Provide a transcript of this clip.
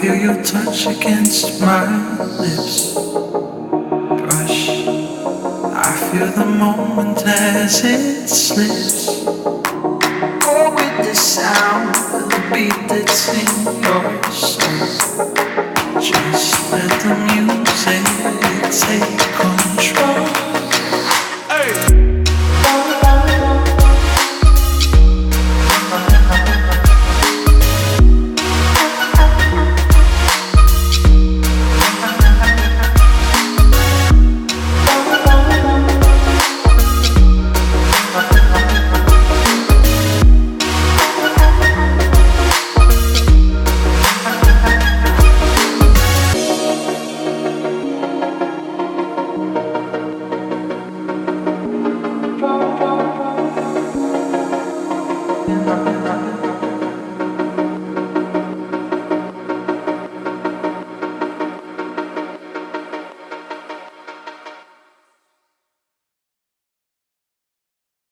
feel your touch against my lips. Brush. I feel the moment as it slips. Go with the sound of the beat that's in your soul. Just let the music take control.